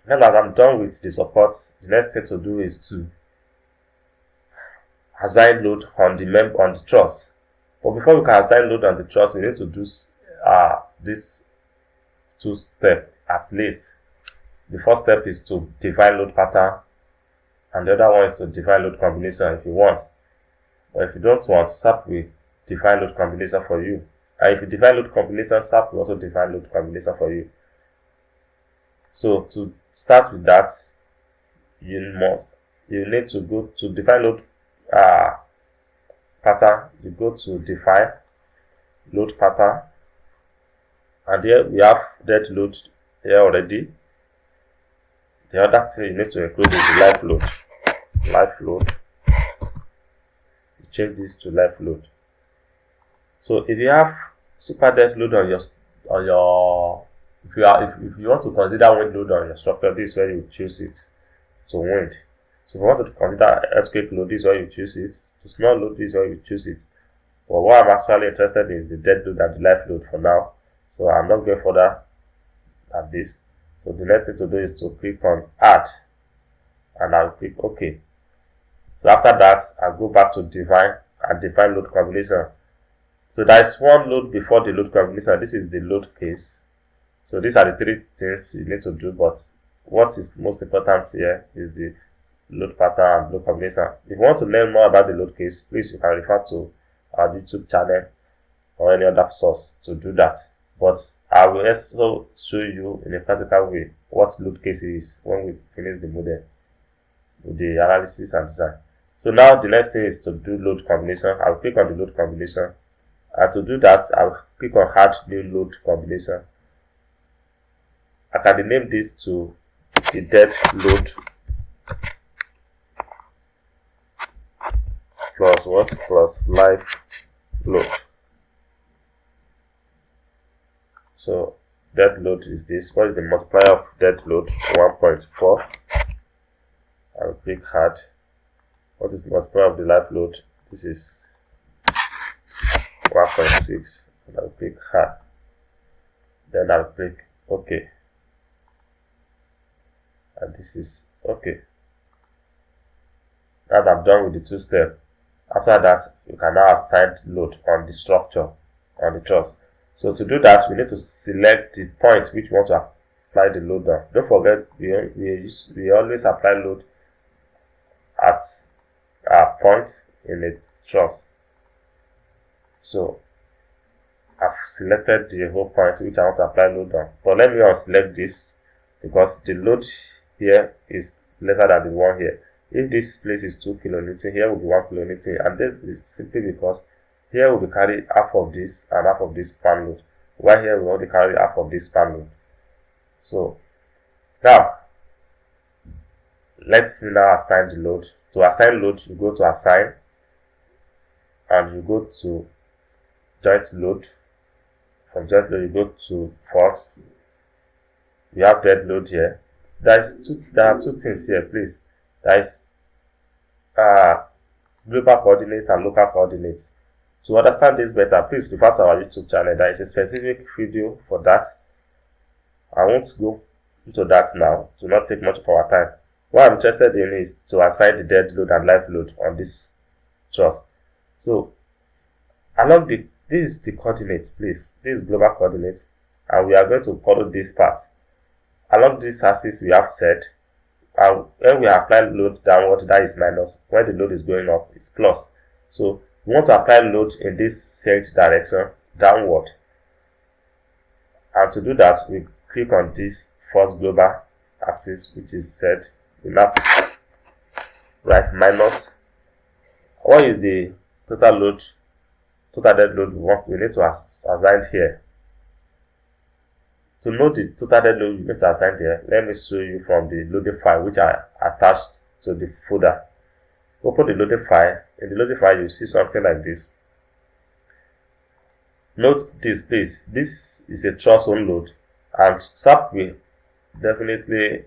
Now that I'm done with the support, the next thing to do is to assign load on the truss. But before we can assign load on the truss, we need to do this two steps at least. The first step is to define load pattern, and the other one is to define load combination if you want. But if you don't want, SAP will define load combination for you. And if you define load combination, SAP will also define load combination for you. So to start with that, you need to go to define load pattern. You go to define load pattern, and here we have dead load here already. The other thing you need to include is the live load. Live load. You change this to live load. So if you have super dead load on your if you want to consider wind load on your structure, this is where you choose it to wind. So if you want to consider earthquake load, this is where you choose it. To small load, this is where you choose it. But what I'm actually interested in is the dead load and the live load for now. So I'm not going further than this. So the next thing to do is to click on add, and I'll click OK. So after that, I'll go back to define and define load combination. So there is one load before the load combination. This is the load case. So these are the three things you need to do, but what is most important here is the load pattern and load combination. If you want to learn more about the load case, please you can refer to our YouTube channel or any other source to do that. But I will also show you in a practical way what load case is when we finish the model with the analysis and design. So now the next thing is to do load combination. I'll click on the load combination, and to do that I'll click on add new load combination. I can rename this to the dead load plus what? Plus live load. So dead load is this. What is the multiplier of dead load? 1.4. I will click add. What is the multiplier of the live load? This is 1.6. And I will click add. Then I will click OK. And this is OK. Now that I'm done with the two steps, after that you can now assign load on the structure, on the truss. So to do that, we need to select the point which we want to apply the load on. Don't forget, we always apply load at a point in a truss. So I've selected the whole point which I want to apply load on. But let me unselect this because the load here is lesser than the one here. If this place is 2 kilonewton, here will be 1 kilonewton, and this is simply because here we will carry half of this and half of this span load, while here we only carry half of this span load. So now let's now assign the load. To assign load, you go to assign and you go to joint load. From joint load you go to force. You have dead load here. There are two things here, please. There is global coordinate and local coordinates. To understand this better, please refer to our YouTube channel. There is a specific video for that. I won't go into that now to not take much of our time. What I'm interested in is to assign the dead load and live load on this truss. So along this is the coordinates, please. This is global coordinates, and we are going to follow this path. Along this axis we have set, and when we apply load downward, that is minus. When the load is going up, it's plus. So we want to apply load in this set direction downward, and to do that we click on this first global axis which is set. We now write minus. What is the total load, total dead load we need to assign here? To know the total dead load you need to assign here, let me show you from the loaded file which I attached to the folder. Open the loaded file. In the loaded file, you see something like this. Note this, please. This is a truss own load, and SAP will definitely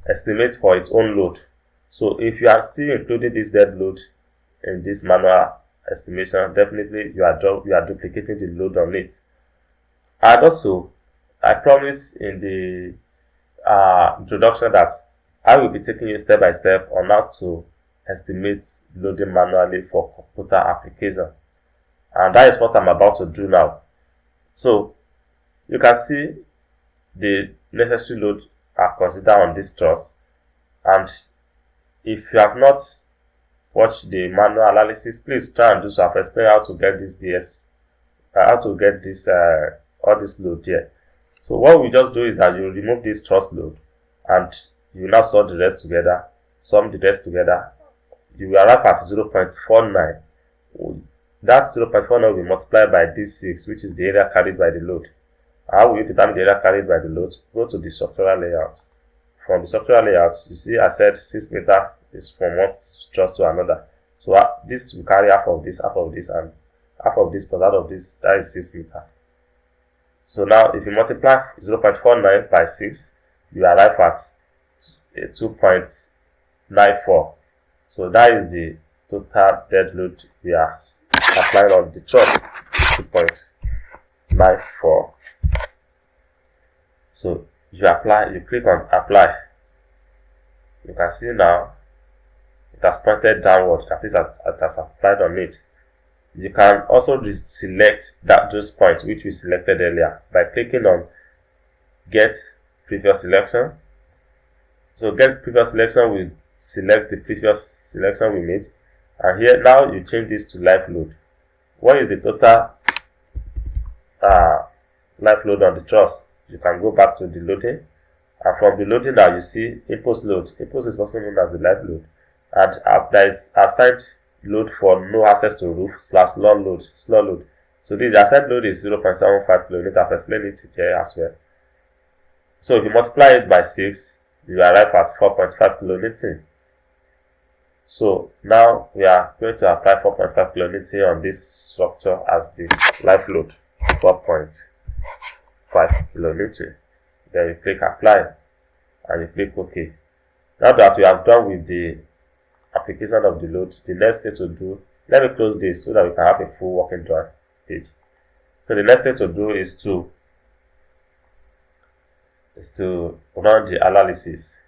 estimate for its own load. So if you are still including this dead load in this manual estimation, definitely you are duplicating the load on it. And also, I promise in the introduction that I will be taking you step by step on how to estimate loading manually for computer application, and that is what I'm about to do now. So you can see the necessary load are considered on this truss, and if you have not watched the manual analysis, please try and do so. I've explained how to get this how to get this all this load here. So what we just do is that you remove this truss load and you now sum the rest together. You will arrive at 0.49. That 0.49 will be multiplied by this 6, which is the area carried by the load. How will you determine the area carried by the load? Go to the structural layout. From the structural layout, you see I said 6 meter is from one truss to another. So this will carry half of this, and half of this plus half of this, that is 6 meter. So now if you multiply 0.49 by 6, you arrive at 2.94. So that is the total dead load we are applying on the truss, 2.94. So you click on apply. You can see now it has pointed downward, that is, it has applied on it. You can also select those points which we selected earlier by clicking on get previous selection. So get previous selection will select the previous selection we made, and here now you change this to live load. What is the total live load on the truss? You can go back to the loading, and from the loading now you see impulse load. Impulse is also known as the live load, and there is assigned load for no access to roof / slow load. So this assigned load is 0.75 kN. I've explained it here as well. So if you multiply it by 6, you arrive at 4.5 kN. So now we are going to apply 4.5 kN on this structure as the live load, 4.5 kN. Then you click apply and you click OK. Now that we have done with the application of the load, the next thing to do, let me close this so that we can have a full working drawing page. So the next thing to do is to run the analysis.